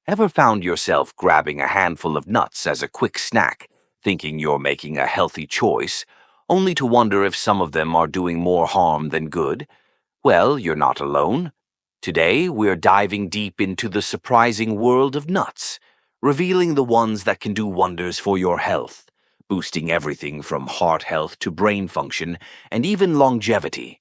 Ever found yourself grabbing a handful of nuts as a quick snack, thinking you're making a healthy choice, only to wonder if some of them are doing more harm than good? Well, you're not alone. Today, we're diving deep into the surprising world of nuts, revealing the ones that can do wonders for your health, boosting everything from heart health to brain function and even longevity.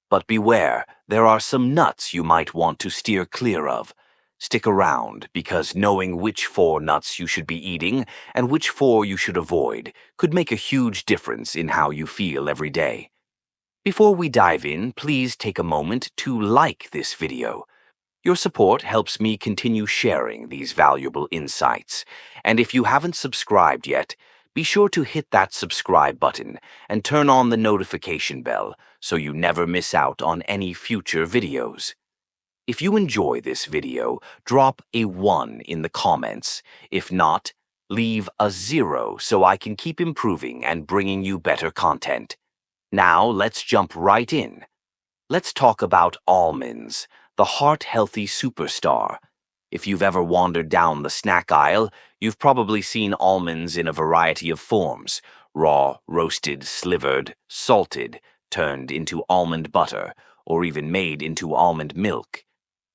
But beware, there are some nuts you might want to steer clear of. Stick around, because knowing which 4 nuts you should be eating and which 4 you should avoid could make a huge difference in how you feel every day. Before we dive in, please take a moment to like this video. Your support helps me continue sharing these valuable insights. And if you haven't subscribed yet, be sure to hit that subscribe button and turn on the notification bell so you never miss out on any future videos. If you enjoy this video, drop a 1 in the comments. If not, leave a 0 so I can keep improving and bringing you better content. Now let's jump right in. Let's talk about almonds, the heart-healthy superstar. If you've ever wandered down the snack aisle, you've probably seen almonds in a variety of forms: raw, roasted, slivered, salted, turned into almond butter, or even made into almond milk.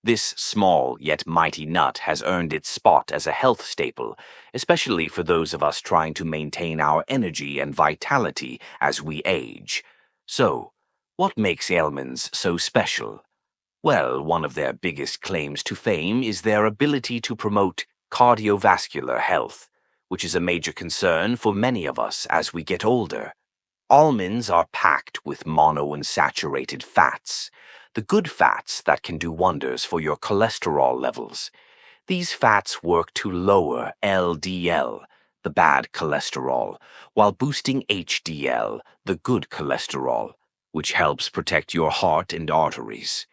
This small yet mighty nut has earned its spot as a health staple, especially for those of us trying to maintain our energy and vitality as we age. So, what makes almonds so special? Well, one of their biggest claims to fame is their ability to promote cardiovascular health, which is a major concern for many of us as we get older. Almonds are packed with monounsaturated fats, the good fats that can do wonders for your cholesterol levels. These fats work to lower LDL, the bad cholesterol, while boosting HDL, the good cholesterol, which helps protect your heart and arteries.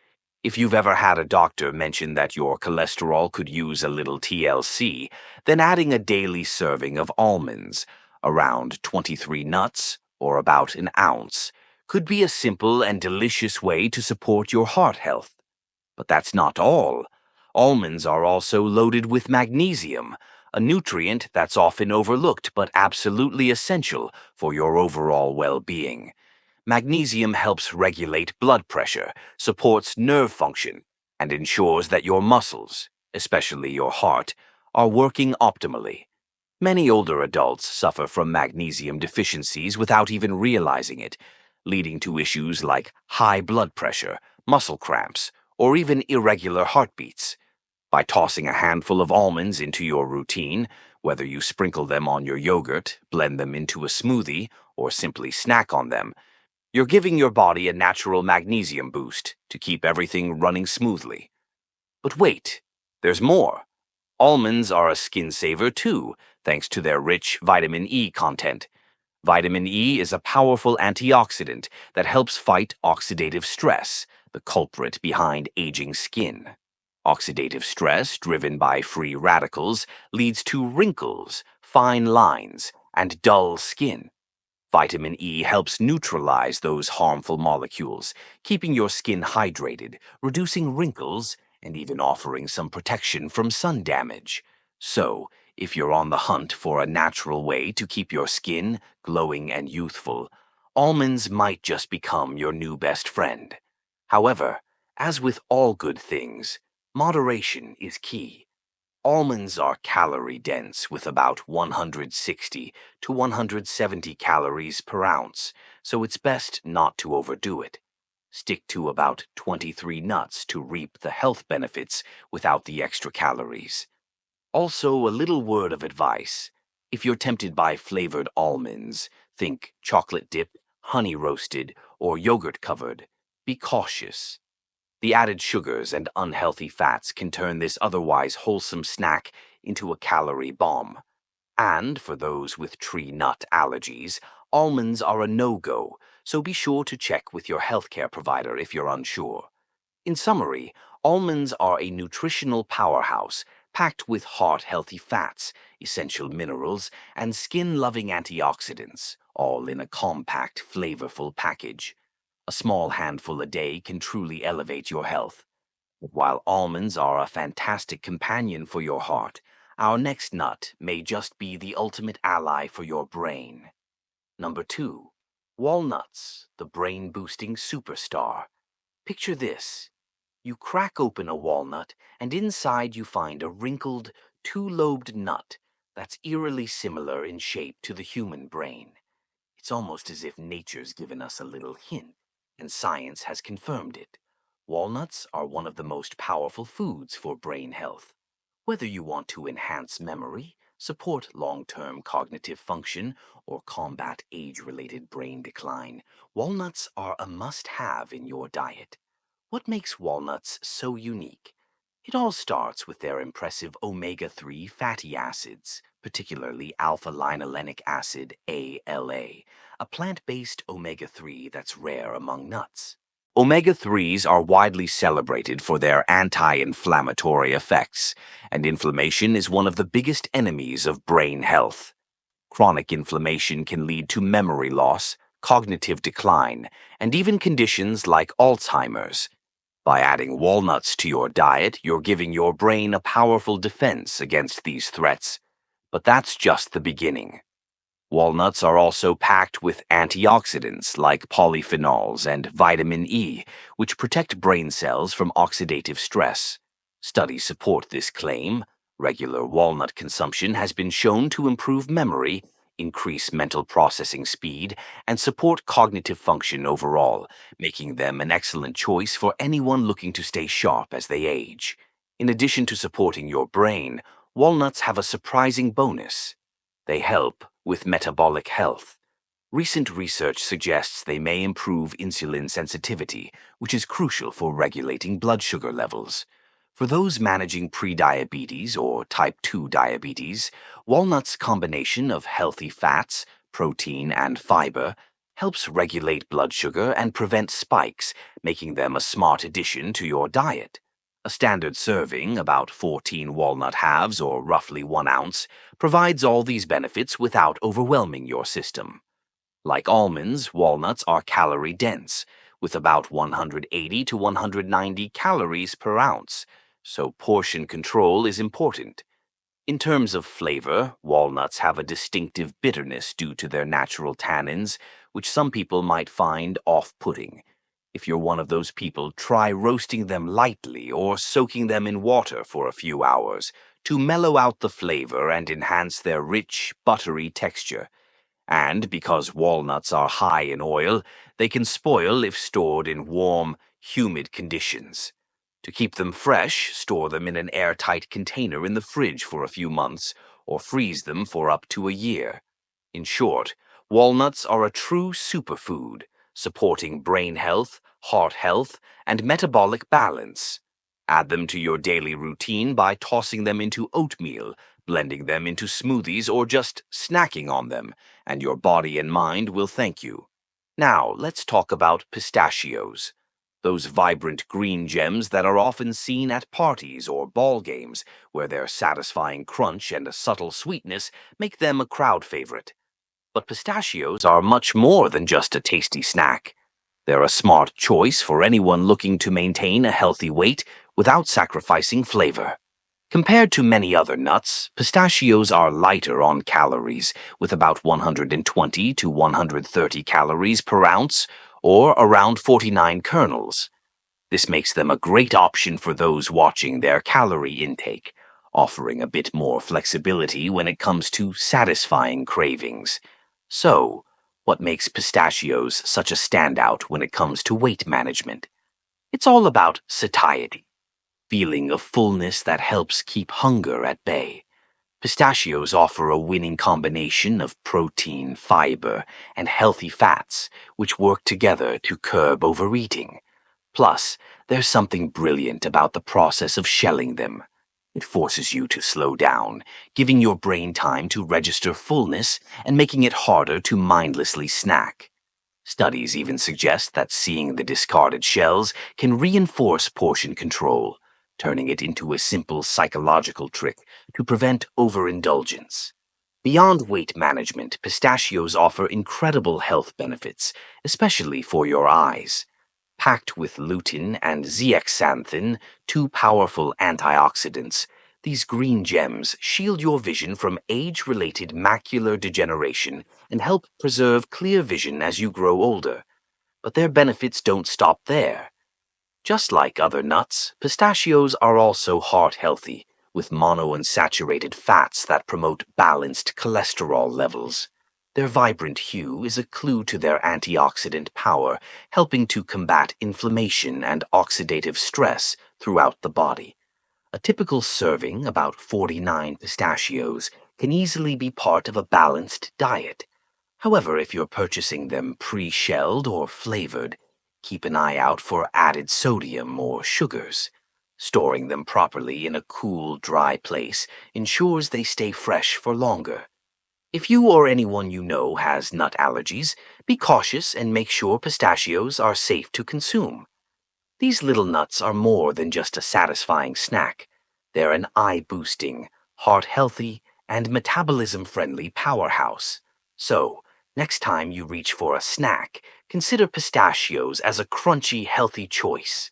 If you've ever had a doctor mention that your cholesterol could use a little TLC, then adding a daily serving of almonds, around 23 nuts, or about an ounce, could be a simple and delicious way to support your heart health. But that's not all. Almonds are also loaded with magnesium, a nutrient that's often overlooked but absolutely essential for your overall well-being. Magnesium helps regulate blood pressure, supports nerve function, and ensures that your muscles, especially your heart, are working optimally. Many older adults suffer from magnesium deficiencies without even realizing it, leading to issues like high blood pressure, muscle cramps, or even irregular heartbeats. By tossing a handful of almonds into your routine, whether you sprinkle them on your yogurt, blend them into a smoothie, or simply snack on them, you're giving your body a natural magnesium boost to keep everything running smoothly. But wait, there's more. Almonds are a skin saver too, thanks to their rich vitamin E content. Vitamin E is a powerful antioxidant that helps fight oxidative stress, the culprit behind aging skin. Oxidative stress, driven by free radicals, leads to wrinkles, fine lines, and dull skin. Vitamin E helps neutralize those harmful molecules, keeping your skin hydrated, reducing wrinkles, and even offering some protection from sun damage. So, if you're on the hunt for a natural way to keep your skin glowing and youthful, almonds might just become your new best friend. However, as with all good things, moderation is key. Almonds are calorie-dense with about 160 to 170 calories per ounce, so it's best not to overdo it. Stick to about 23 nuts to reap the health benefits without the extra calories. Also, a little word of advice. If you're tempted by flavored almonds, think chocolate dip, honey roasted, or yogurt covered, be cautious. The added sugars and unhealthy fats can turn this otherwise wholesome snack into a calorie bomb. And for those with tree nut allergies, almonds are a no-go, so be sure to check with your healthcare provider if you're unsure. In summary, almonds are a nutritional powerhouse packed with heart-healthy fats, essential minerals, and skin-loving antioxidants, all in a compact, flavorful package. A small handful a day can truly elevate your health. While almonds are a fantastic companion for your heart, our next nut may just be the ultimate ally for your brain. Number 2. Walnuts, the brain-boosting superstar. Picture this. You crack open a walnut, and inside you find a wrinkled, two-lobed nut that's eerily similar in shape to the human brain. It's almost as if nature's given us a little hint, and science has confirmed it. Walnuts are one of the most powerful foods for brain health. Whether you want to enhance memory, support long-term cognitive function, or combat age-related brain decline, walnuts are a must-have in your diet. What makes walnuts so unique? It all starts with their impressive omega-3 fatty acids, particularly alpha-linolenic acid, ALA, a plant-based omega-3 that's rare among nuts. Omega-3s are widely celebrated for their anti-inflammatory effects, and inflammation is one of the biggest enemies of brain health. Chronic inflammation can lead to memory loss, cognitive decline, and even conditions like Alzheimer's. By adding walnuts to your diet, you're giving your brain a powerful defense against these threats. But that's just the beginning. Walnuts are also packed with antioxidants like polyphenols and vitamin E, which protect brain cells from oxidative stress. Studies support this claim. Regular walnut consumption has been shown to improve memory, increase mental processing speed, and support cognitive function overall, making them an excellent choice for anyone looking to stay sharp as they age. In addition to supporting your brain, walnuts have a surprising bonus. They help with metabolic health. Recent research suggests they may improve insulin sensitivity, which is crucial for regulating blood sugar levels. For those managing prediabetes or type 2 diabetes, walnuts' combination of healthy fats, protein, and fiber helps regulate blood sugar and prevent spikes, making them a smart addition to your diet. A standard serving, about 14 walnut halves or roughly 1 ounce, provides all these benefits without overwhelming your system. Like almonds, walnuts are calorie-dense, with about 180 to 190 calories per ounce, so portion control is important. In terms of flavor, walnuts have a distinctive bitterness due to their natural tannins, which some people might find off-putting. If you're one of those people, try roasting them lightly or soaking them in water for a few hours to mellow out the flavor and enhance their rich, buttery texture. And because walnuts are high in oil, they can spoil if stored in warm, humid conditions. To keep them fresh, store them in an airtight container in the fridge for a few months or freeze them for up to a year. In short, walnuts are a true superfood, supporting brain health, heart health, and metabolic balance. Add them to your daily routine by tossing them into oatmeal, blending them into smoothies, or just snacking on them, and your body and mind will thank you. Now, let's talk about pistachios. Those vibrant green gems that are often seen at parties or ball games, where their satisfying crunch and a subtle sweetness make them a crowd favorite. But pistachios are much more than just a tasty snack. They're a smart choice for anyone looking to maintain a healthy weight without sacrificing flavor. Compared to many other nuts, pistachios are lighter on calories, with about 120 to 130 calories per ounce, or around 49 kernels. This makes them a great option for those watching their calorie intake, offering a bit more flexibility when it comes to satisfying cravings. So, what makes pistachios such a standout when it comes to weight management? It's all about satiety, feeling of fullness that helps keep hunger at bay. Pistachios offer a winning combination of protein, fiber, and healthy fats, which work together to curb overeating. Plus, there's something brilliant about the process of shelling them. It forces you to slow down, giving your brain time to register fullness and making it harder to mindlessly snack. Studies even suggest that seeing the discarded shells can reinforce portion control, turning it into a simple psychological trick to prevent overindulgence. Beyond weight management, pistachios offer incredible health benefits, especially for your eyes. Packed with lutein and zeaxanthin, two powerful antioxidants, these green gems shield your vision from age-related macular degeneration and help preserve clear vision as you grow older. But their benefits don't stop there. Just like other nuts, pistachios are also heart-healthy, with monounsaturated fats that promote balanced cholesterol levels. Their vibrant hue is a clue to their antioxidant power, helping to combat inflammation and oxidative stress throughout the body. A typical serving, about 49 pistachios, can easily be part of a balanced diet. However, if you're purchasing them pre-shelled or flavored, keep an eye out for added sodium or sugars. Storing them properly in a cool, dry place ensures they stay fresh for longer. If you or anyone you know has nut allergies, be cautious and make sure pistachios are safe to consume. These little nuts are more than just a satisfying snack. They're an eye-boosting, heart-healthy, and metabolism-friendly powerhouse. So, next time you reach for a snack, consider pistachios as a crunchy, healthy choice.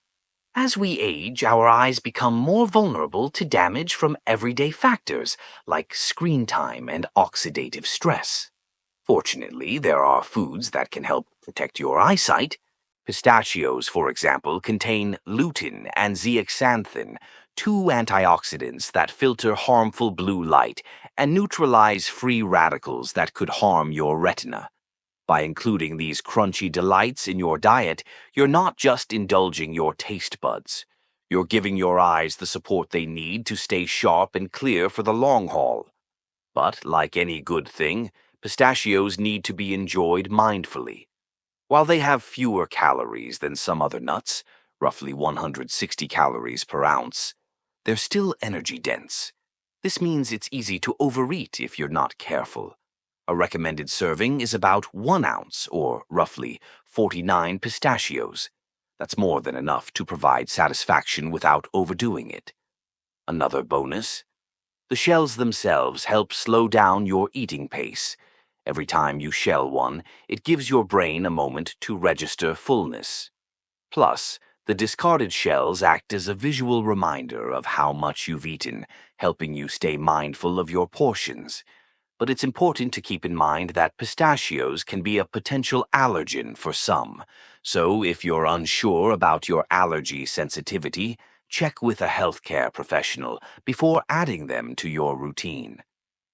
As we age, our eyes become more vulnerable to damage from everyday factors like screen time and oxidative stress. Fortunately, there are foods that can help protect your eyesight. Pistachios, for example, contain lutein and zeaxanthin, two antioxidants that filter harmful blue light and neutralize free radicals that could harm your retina. By including these crunchy delights in your diet, you're not just indulging your taste buds. You're giving your eyes the support they need to stay sharp and clear for the long haul. But, like any good thing, pistachios need to be enjoyed mindfully. While they have fewer calories than some other nuts, roughly 160 calories per ounce, they're still energy dense. This means it's easy to overeat if you're not careful. A recommended serving is about 1 ounce, or roughly 49 pistachios. That's more than enough to provide satisfaction without overdoing it. Another bonus: the shells themselves help slow down your eating pace. Every time you shell one, it gives your brain a moment to register fullness. Plus, the discarded shells act as a visual reminder of how much you've eaten, helping you stay mindful of your portions. But it's important to keep in mind that pistachios can be a potential allergen for some. So if you're unsure about your allergy sensitivity, check with a healthcare professional before adding them to your routine.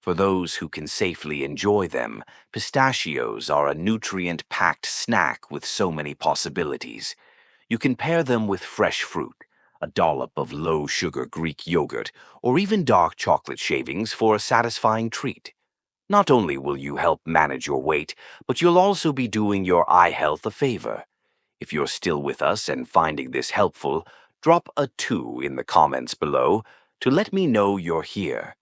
For those who can safely enjoy them, pistachios are a nutrient-packed snack with so many possibilities. You can pair them with fresh fruit, a dollop of low-sugar Greek yogurt, or even dark chocolate shavings for a satisfying treat. Not only will you help manage your weight, but you'll also be doing your eye health a favor. If you're still with us and finding this helpful, drop a 2 in the comments below to let me know you're here.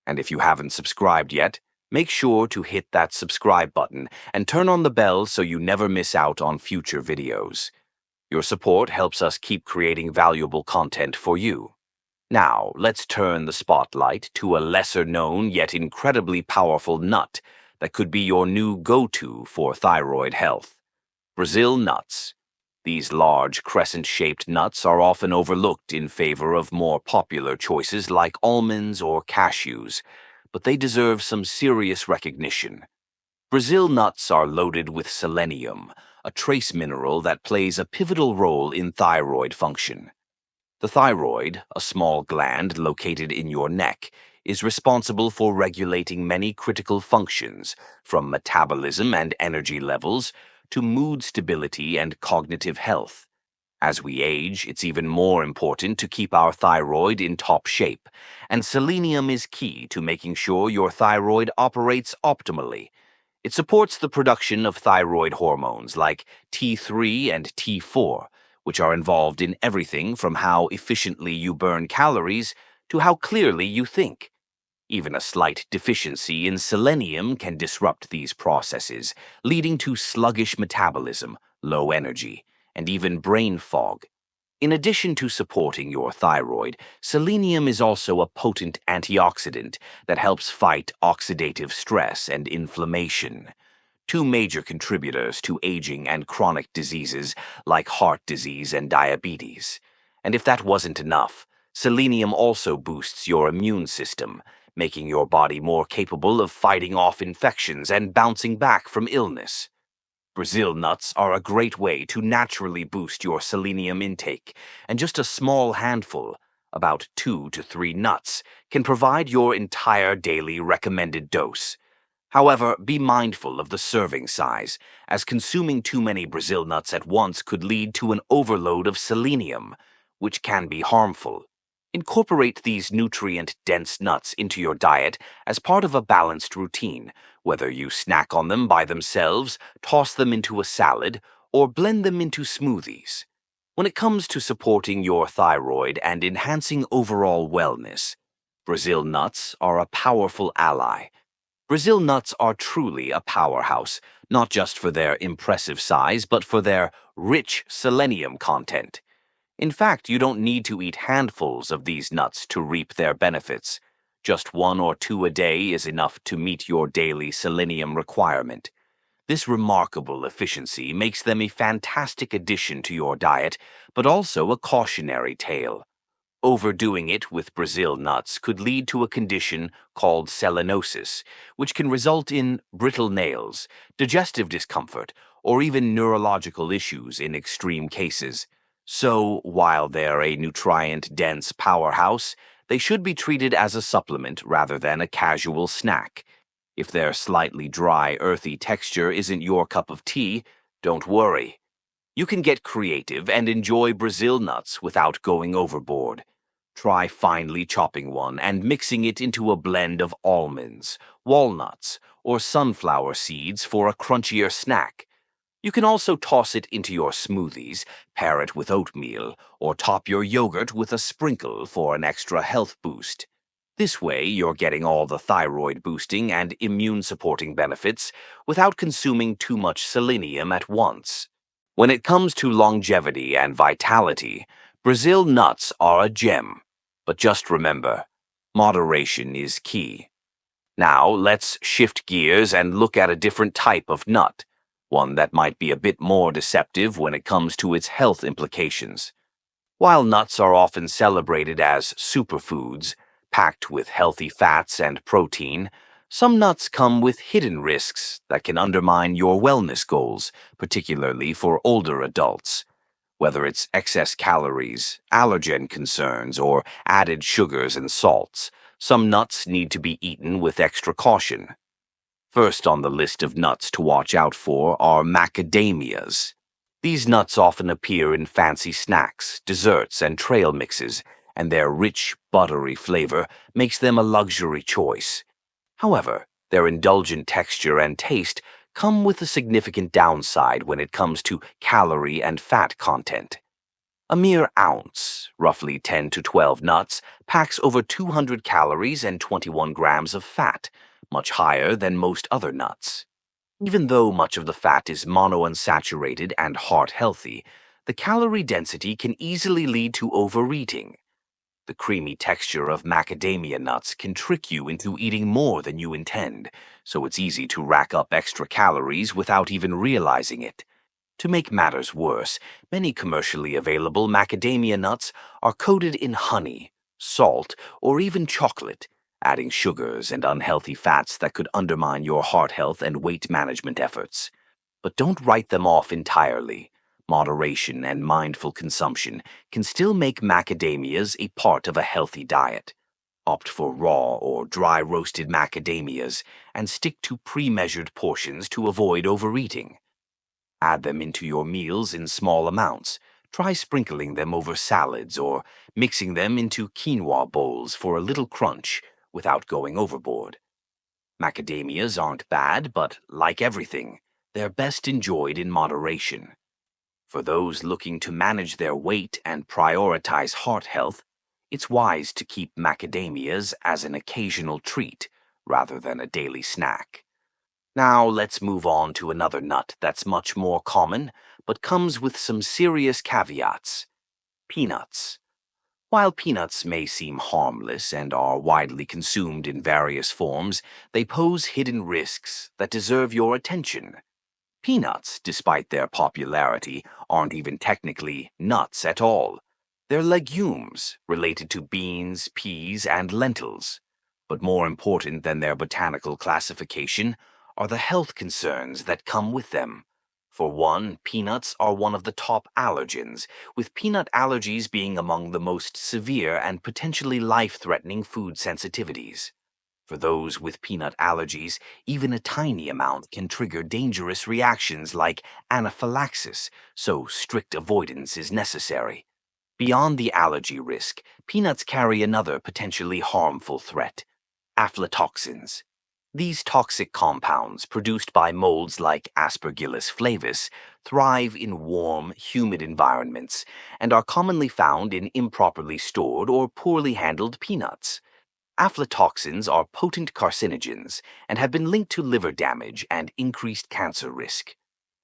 And if you haven't subscribed yet, make sure to hit that subscribe button and turn on the bell so you never miss out on future videos. Your support helps us keep creating valuable content for you. Now, let's turn the spotlight to a lesser-known yet incredibly powerful nut that could be your new go-to for thyroid health: Brazil nuts. These large, crescent-shaped nuts are often overlooked in favor of more popular choices like almonds or cashews, but they deserve some serious recognition. Brazil nuts are loaded with selenium, a trace mineral that plays a pivotal role in thyroid function. The thyroid, a small gland located in your neck, is responsible for regulating many critical functions, from metabolism and energy levels to mood stability and cognitive health. As we age, it's even more important to keep our thyroid in top shape, and selenium is key to making sure your thyroid operates optimally. It supports the production of thyroid hormones like T3 and T4, which are involved in everything from how efficiently you burn calories to how clearly you think. Even a slight deficiency in selenium can disrupt these processes, leading to sluggish metabolism, low energy, and even brain fog. In addition to supporting your thyroid, selenium is also a potent antioxidant that helps fight oxidative stress and inflammation. two major contributors to aging and chronic diseases like heart disease and diabetes. And if that wasn't enough, selenium also boosts your immune system, making your body more capable of fighting off infections and bouncing back from illness. Brazil nuts are a great way to naturally boost your selenium intake, and just a small handful, about 2 to 3 nuts, can provide your entire daily recommended dose. However, be mindful of the serving size, as consuming too many Brazil nuts at once could lead to an overload of selenium, which can be harmful. Incorporate these nutrient-dense nuts into your diet as part of a balanced routine, whether you snack on them by themselves, toss them into a salad, or blend them into smoothies. When it comes to supporting your thyroid and enhancing overall wellness, Brazil nuts are a powerful ally. Brazil nuts are truly a powerhouse, not just for their impressive size, but for their rich selenium content. In fact, you don't need to eat handfuls of these nuts to reap their benefits. Just 1 or 2 a day is enough to meet your daily selenium requirement. This remarkable efficiency makes them a fantastic addition to your diet, but also a cautionary tale. Overdoing it with Brazil nuts could lead to a condition called selenosis, which can result in brittle nails, digestive discomfort, or even neurological issues in extreme cases. So, while they're a nutrient-dense powerhouse, they should be treated as a supplement rather than a casual snack. If their slightly dry, earthy texture isn't your cup of tea, don't worry. You can get creative and enjoy Brazil nuts without going overboard. Try finely chopping one and mixing it into a blend of almonds, walnuts, or sunflower seeds for a crunchier snack. You can also toss it into your smoothies, pair it with oatmeal, or top your yogurt with a sprinkle for an extra health boost. This way, you're getting all the thyroid boosting and immune supporting benefits without consuming too much selenium at once. When it comes to longevity and vitality, Brazil nuts are a gem. But just remember, moderation is key. Now, let's shift gears and look at a different type of nut, one that might be a bit more deceptive when it comes to its health implications. While nuts are often celebrated as superfoods, packed with healthy fats and protein, some nuts come with hidden risks that can undermine your wellness goals, particularly for older adults. Whether it's excess calories, allergen concerns, or added sugars and salts, some nuts need to be eaten with extra caution. First on the list of nuts to watch out for are macadamias. These nuts often appear in fancy snacks, desserts, and trail mixes, and their rich, buttery flavor makes them a luxury choice. However, their indulgent texture and taste come with a significant downside when it comes to calorie and fat content. A mere ounce, roughly 10 to 12 nuts, packs over 200 calories and 21 grams of fat, much higher than most other nuts. Even though much of the fat is monounsaturated and heart-healthy, the calorie density can easily lead to overeating. The creamy texture of macadamia nuts can trick you into eating more than you intend, so it's easy to rack up extra calories without even realizing it. To make matters worse, many commercially available macadamia nuts are coated in honey, salt, or even chocolate, adding sugars and unhealthy fats that could undermine your heart health and weight management efforts. But don't write them off entirely. Moderation and mindful consumption can still make macadamias a part of a healthy diet. Opt for raw or dry roasted macadamias and stick to pre-measured portions to avoid overeating. Add them into your meals in small amounts. Try sprinkling them over salads or mixing them into quinoa bowls for a little crunch without going overboard. Macadamias aren't bad, but like everything, they're best enjoyed in moderation. For those looking to manage their weight and prioritize heart health, it's wise to keep macadamias as an occasional treat rather than a daily snack. Now let's move on to another nut that's much more common, but comes with some serious caveats: peanuts. While peanuts may seem harmless and are widely consumed in various forms, they pose hidden risks that deserve your attention. Peanuts, despite their popularity, aren't even technically nuts at all. They're legumes related to beans, peas, and lentils. But more important than their botanical classification are the health concerns that come with them. For one, peanuts are one of the top allergens, with peanut allergies being among the most severe and potentially life-threatening food sensitivities. For those with peanut allergies, even a tiny amount can trigger dangerous reactions like anaphylaxis, so strict avoidance is necessary. Beyond the allergy risk, peanuts carry another potentially harmful threat: aflatoxins. These toxic compounds, produced by molds like Aspergillus flavus, thrive in warm, humid environments and are commonly found in improperly stored or poorly handled peanuts. Aflatoxins are potent carcinogens and have been linked to liver damage and increased cancer risk.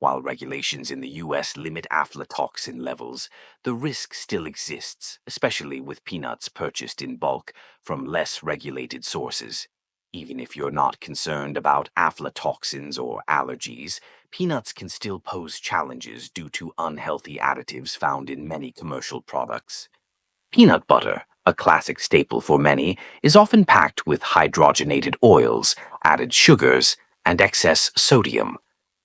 While regulations in the U.S. limit aflatoxin levels, the risk still exists, especially with peanuts purchased in bulk from less regulated sources. Even if you're not concerned about aflatoxins or allergies, peanuts can still pose challenges due to unhealthy additives found in many commercial products. Peanut butter, a classic staple for many, is often packed with hydrogenated oils, added sugars, and excess sodium.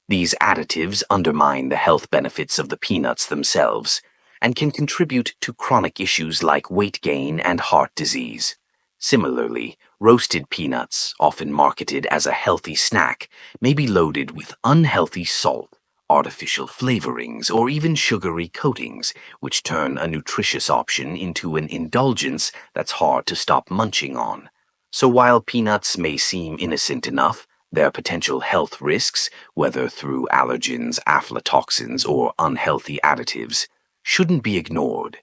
These additives undermine the health benefits of the peanuts themselves and can contribute to chronic issues like weight gain and heart disease. Similarly, roasted peanuts, often marketed as a healthy snack, may be loaded with unhealthy salt, artificial flavorings, or even sugary coatings, which turn a nutritious option into an indulgence that's hard to stop munching on. So while peanuts may seem innocent enough, their potential health risks, whether through allergens, aflatoxins, or unhealthy additives, shouldn't be ignored.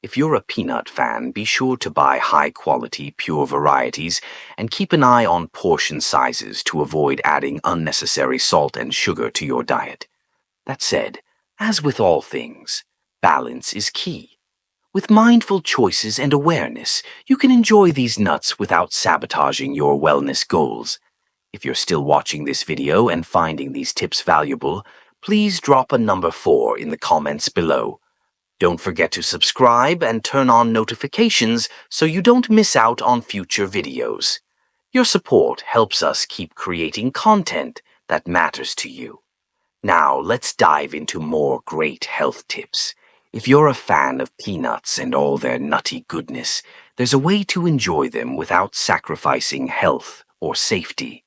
If you're a peanut fan, be sure to buy high-quality, pure varieties and keep an eye on portion sizes to avoid adding unnecessary salt and sugar to your diet. That said, as with all things, balance is key. With mindful choices and awareness, you can enjoy these nuts without sabotaging your wellness goals. If you're still watching this video and finding these tips valuable, please drop a number 4 in the comments below. Don't forget to subscribe and turn on notifications so you don't miss out on future videos. Your support helps us keep creating content that matters to you. Now, let's dive into more great health tips. If you're a fan of peanuts and all their nutty goodness, there's a way to enjoy them without sacrificing health or safety.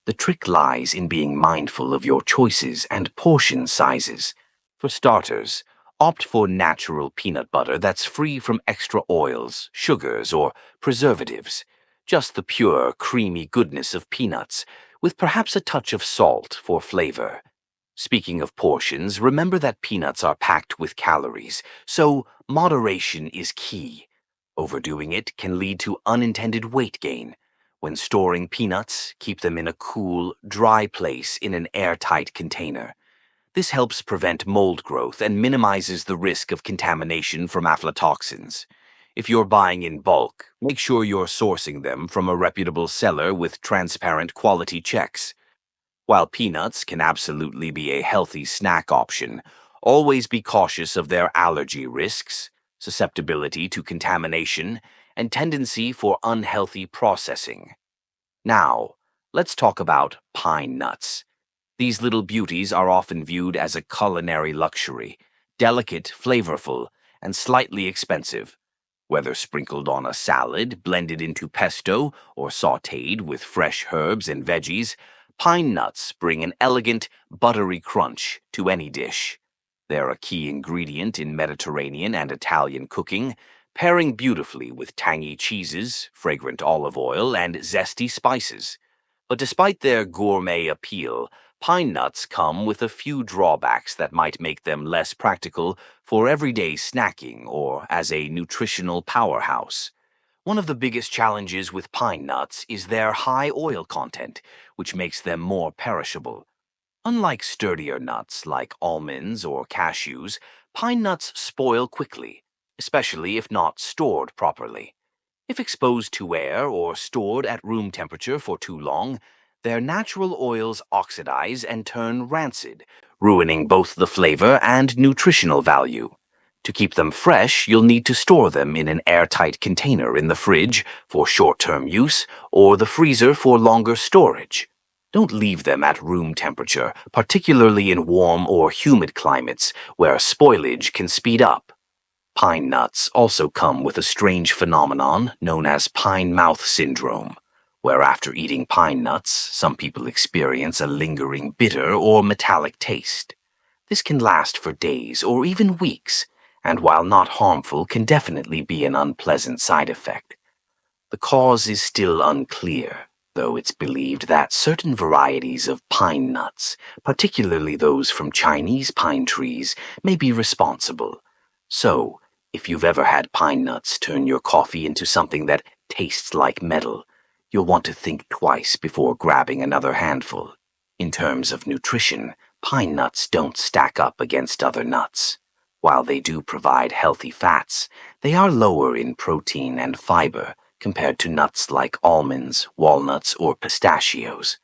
The trick lies in being mindful of your choices and portion sizes. For starters, opt for natural peanut butter that's free from extra oils, sugars, or preservatives. Just the pure, creamy goodness of peanuts, with perhaps a touch of salt for flavor. Speaking of portions, remember that peanuts are packed with calories, so moderation is key. Overdoing it can lead to unintended weight gain. When storing peanuts, keep them in a cool, dry place in an airtight container. This helps prevent mold growth and minimizes the risk of contamination from aflatoxins. If you're buying in bulk, make sure you're sourcing them from a reputable seller with transparent quality checks. While peanuts can absolutely be a healthy snack option, always be cautious of their allergy risks, susceptibility to contamination, and tendency for unhealthy processing. Now, let's talk about pine nuts. These little beauties are often viewed as a culinary luxury, delicate, flavorful, and slightly expensive. Whether sprinkled on a salad, blended into pesto, or sautéed with fresh herbs and veggies, pine nuts bring an elegant, buttery crunch to any dish. They're a key ingredient in Mediterranean and Italian cooking, pairing beautifully with tangy cheeses, fragrant olive oil, and zesty spices. But despite their gourmet appeal, pine nuts come with a few drawbacks that might make them less practical for everyday snacking or as a nutritional powerhouse. One of the biggest challenges with pine nuts is their high oil content, which makes them more perishable. Unlike sturdier nuts like almonds or cashews, pine nuts spoil quickly. especially if not stored properly. If exposed to air or stored at room temperature for too long, their natural oils oxidize and turn rancid, ruining both the flavor and nutritional value. To keep them fresh, you'll need to store them in an airtight container in the fridge for short-term use or the freezer for longer storage. Don't leave them at room temperature, particularly in warm or humid climates where spoilage can speed up. Pine nuts also come with a strange phenomenon known as pine mouth syndrome, where after eating pine nuts, some people experience a lingering bitter or metallic taste. This can last for days or even weeks, and while not harmful, can definitely be an unpleasant side effect. The cause is still unclear, though it's believed that certain varieties of pine nuts, particularly those from Chinese pine trees, may be responsible. So, if you've ever had pine nuts turn your coffee into something that tastes like metal, you'll want to think twice before grabbing another handful. In terms of nutrition, pine nuts don't stack up against other nuts. While they do provide healthy fats, they are lower in protein and fiber compared to nuts like almonds, walnuts, or pistachios.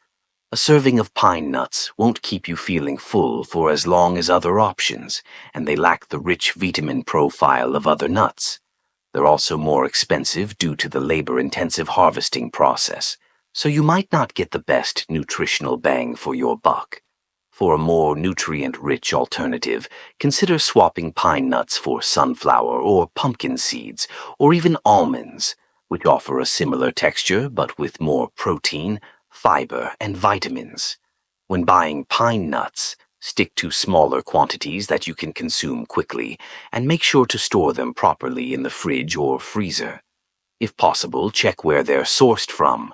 A serving of pine nuts won't keep you feeling full for as long as other options, and they lack the rich vitamin profile of other nuts. They're also more expensive due to the labor-intensive harvesting process, so you might not get the best nutritional bang for your buck. For a more nutrient-rich alternative, consider swapping pine nuts for sunflower or pumpkin seeds, or even almonds, which offer a similar texture but with more protein, fiber, and vitamins. When buying pine nuts, stick to smaller quantities that you can consume quickly, and make sure to store them properly in the fridge or freezer. If possible, check where they're sourced from.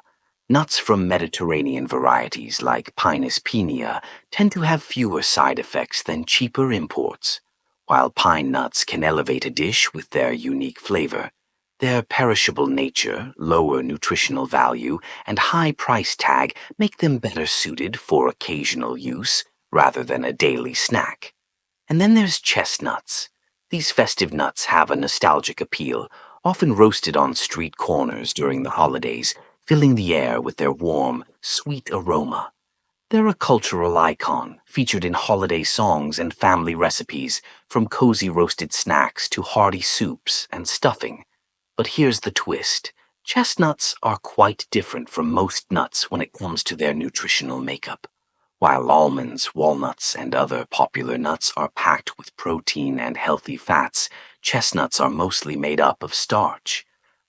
Nuts from Mediterranean varieties like Pinus pineal tend to have fewer side effects than cheaper imports. While pine nuts can elevate a dish with their unique flavor, their perishable nature, lower nutritional value, and high price tag make them better suited for occasional use rather than a daily snack. And then there's chestnuts. These festive nuts have a nostalgic appeal, often roasted on street corners during the holidays, filling the air with their warm, sweet aroma. They're a cultural icon, featured in holiday songs and family recipes, from cozy roasted snacks to hearty soups and stuffing. But here's the twist. Chestnuts are quite different from most nuts when it comes to their nutritional makeup. While almonds, walnuts, and other popular nuts are packed with protein and healthy fats, chestnuts are mostly made up of starch.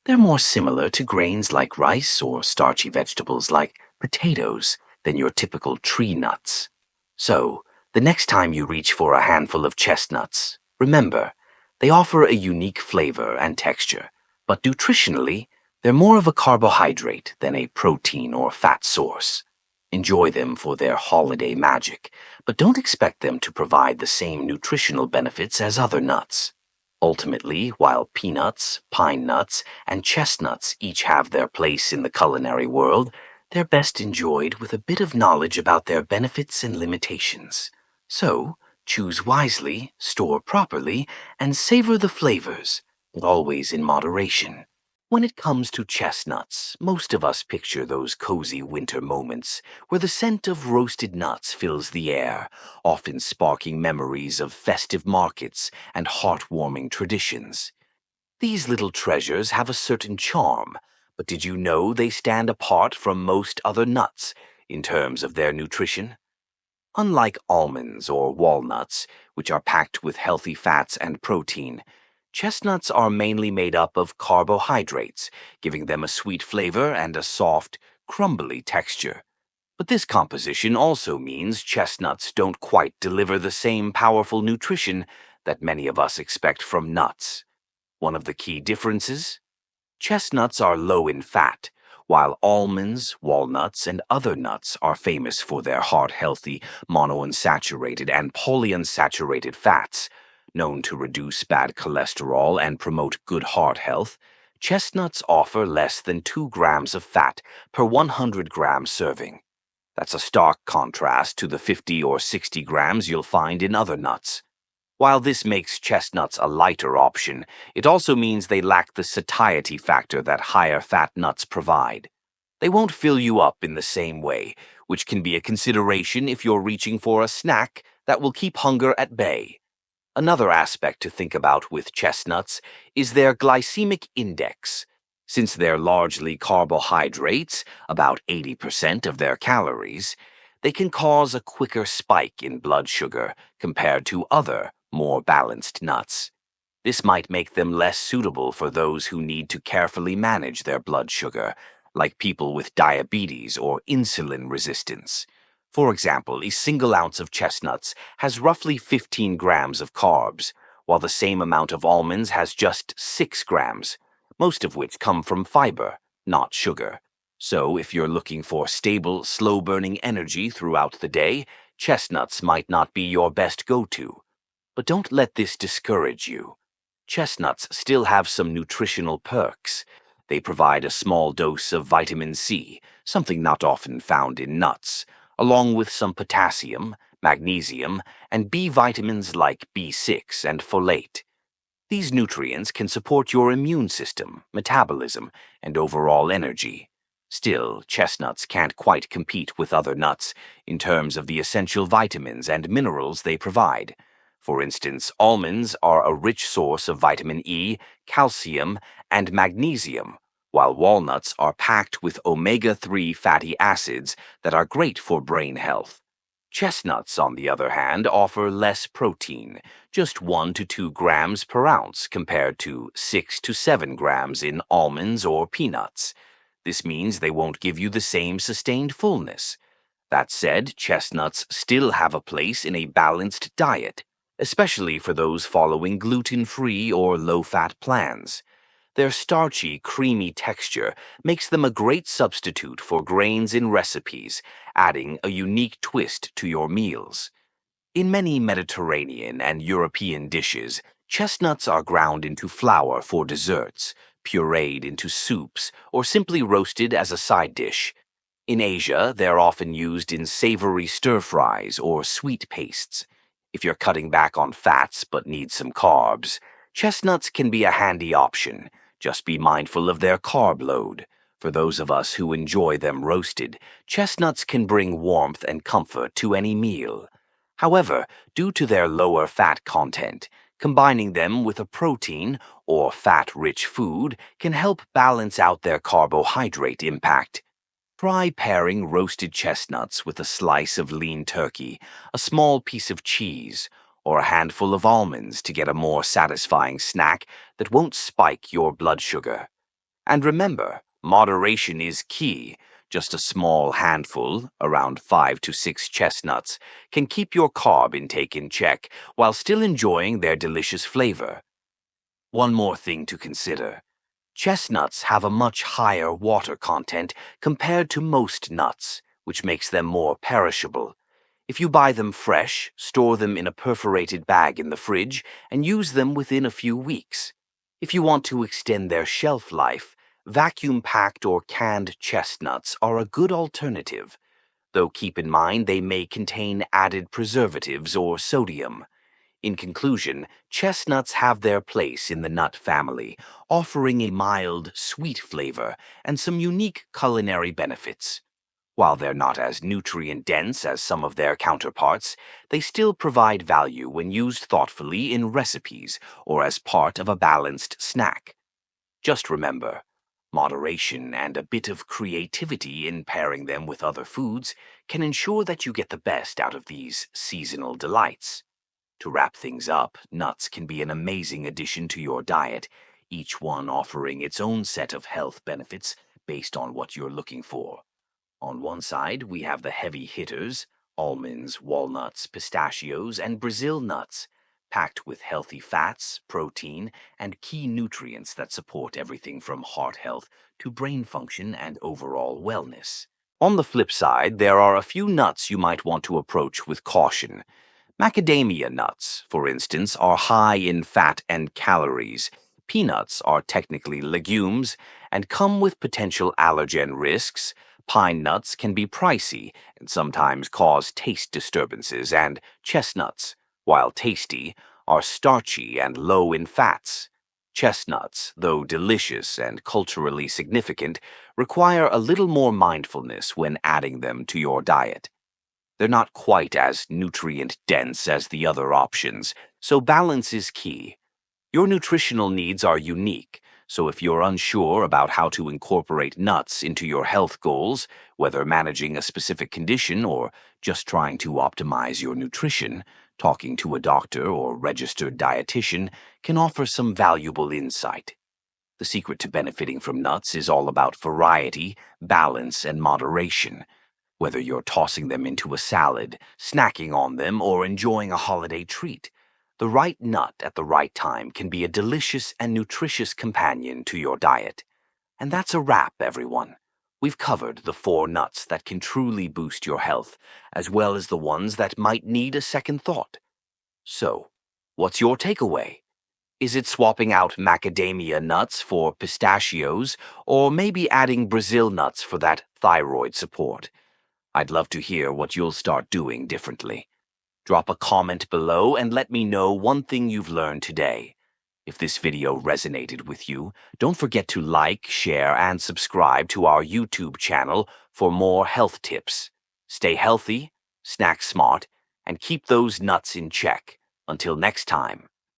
They're more similar to grains like rice or starchy vegetables like potatoes than your typical tree nuts. So, the next time you reach for a handful of chestnuts, remember, they offer a unique flavor and texture, but nutritionally, they're more of a carbohydrate than a protein or fat source. Enjoy them for their holiday magic, but don't expect them to provide the same nutritional benefits as other nuts. Ultimately, while peanuts, pine nuts, and chestnuts each have their place in the culinary world, they're best enjoyed with a bit of knowledge about their benefits and limitations. So, choose wisely, store properly, and savor the flavors, but always in moderation. When it comes to chestnuts, most of us picture those cozy winter moments where the scent of roasted nuts fills the air, often sparking memories of festive markets and heartwarming traditions. These little treasures have a certain charm, but did you know they stand apart from most other nuts in terms of their nutrition? Unlike almonds or walnuts, which are packed with healthy fats and protein, chestnuts are mainly made up of carbohydrates, giving them a sweet flavor and a soft, crumbly texture. But this composition also means chestnuts don't quite deliver the same powerful nutrition that many of us expect from nuts. One of the key differences? Chestnuts are low in fat, while almonds, walnuts, and other nuts are famous for their heart-healthy monounsaturated and polyunsaturated fats. Known to reduce bad cholesterol and promote good heart health, chestnuts offer less than 2 grams of fat per 100-gram serving. That's a stark contrast to the 50 or 60 grams you'll find in other nuts. While this makes chestnuts a lighter option, it also means they lack the satiety factor that higher fat nuts provide. They won't fill you up in the same way, which can be a consideration if you're reaching for a snack that will keep hunger at bay. Another aspect to think about with chestnuts is their glycemic index. Since they're largely carbohydrates, about 80% of their calories, they can cause a quicker spike in blood sugar compared to other, more balanced nuts. This might make them less suitable for those who need to carefully manage their blood sugar, like people with diabetes or insulin resistance. For example, a single ounce of chestnuts has roughly 15 grams of carbs, while the same amount of almonds has just 6 grams, most of which come from fiber, not sugar. So, if you're looking for stable, slow-burning energy throughout the day, chestnuts might not be your best go-to. But don't let this discourage you. Chestnuts still have some nutritional perks. They provide a small dose of vitamin C, something not often found in nuts, along with some potassium, magnesium, and B vitamins like B6 and folate. These nutrients can support your immune system, metabolism, and overall energy. Still, chestnuts can't quite compete with other nuts in terms of the essential vitamins and minerals they provide. For instance, almonds are a rich source of vitamin E, calcium, and magnesium, while walnuts are packed with omega-3 fatty acids that are great for brain health. Chestnuts, on the other hand, offer less protein, just 1 to 2 grams per ounce compared to 6 to 7 grams in almonds or peanuts. This means they won't give you the same sustained fullness. That said, chestnuts still have a place in a balanced diet, especially for those following gluten-free or low-fat plans. Their starchy, creamy texture makes them a great substitute for grains in recipes, adding a unique twist to your meals. In many Mediterranean and European dishes, chestnuts are ground into flour for desserts, pureed into soups, or simply roasted as a side dish. In Asia, they're often used in savory stir-fries or sweet pastes. If you're cutting back on fats but need some carbs, chestnuts can be a handy option. Just be mindful of their carb load. For those of us who enjoy them roasted, chestnuts can bring warmth and comfort to any meal. However, due to their lower fat content, combining them with a protein or fat-rich food can help balance out their carbohydrate impact. Try pairing roasted chestnuts with a slice of lean turkey, a small piece of cheese, or a handful of almonds to get a more satisfying snack that won't spike your blood sugar. And remember, moderation is key. Just a small handful, around 5 to 6 chestnuts, can keep your carb intake in check while still enjoying their delicious flavor. One more thing to consider. Chestnuts have a much higher water content compared to most nuts, which makes them more perishable. If you buy them fresh, store them in a perforated bag in the fridge and use them within a few weeks. If you want to extend their shelf life, vacuum-packed or canned chestnuts are a good alternative, though keep in mind they may contain added preservatives or sodium. In conclusion, chestnuts have their place in the nut family, offering a mild, sweet flavor and some unique culinary benefits. While they're not as nutrient-dense as some of their counterparts, they still provide value when used thoughtfully in recipes or as part of a balanced snack. Just remember, moderation and a bit of creativity in pairing them with other foods can ensure that you get the best out of these seasonal delights. To wrap things up, nuts can be an amazing addition to your diet, each one offering its own set of health benefits based on what you're looking for. On one side, we have the heavy hitters, almonds, walnuts, pistachios, and Brazil nuts, packed with healthy fats, protein, and key nutrients that support everything from heart health to brain function and overall wellness. On the flip side, there are a few nuts you might want to approach with caution. Macadamia nuts, for instance, are high in fat and calories. Peanuts are technically legumes and come with potential allergen risks. Pine nuts can be pricey and sometimes cause taste disturbances, and chestnuts, while tasty, are starchy and low in fats. Chestnuts, though delicious and culturally significant, require a little more mindfulness when adding them to your diet. They're not quite as nutrient-dense as the other options, so balance is key. Your nutritional needs are unique, so if you're unsure about how to incorporate nuts into your health goals, whether managing a specific condition or just trying to optimize your nutrition, talking to a doctor or registered dietitian can offer some valuable insight. The secret to benefiting from nuts is all about variety, balance, and moderation. Whether you're tossing them into a salad, snacking on them, or enjoying a holiday treat, the right nut at the right time can be a delicious and nutritious companion to your diet. And that's a wrap, everyone. We've covered the 4 nuts that can truly boost your health, as well as the ones that might need a second thought. So, what's your takeaway? Is it swapping out macadamia nuts for pistachios, or maybe adding Brazil nuts for that thyroid support? I'd love to hear what you'll start doing differently. Drop a comment below and let me know one thing you've learned today. If this video resonated with you, don't forget to like, share, and subscribe to our YouTube channel for more health tips. Stay healthy, snack smart, and keep those nuts in check. Until next time.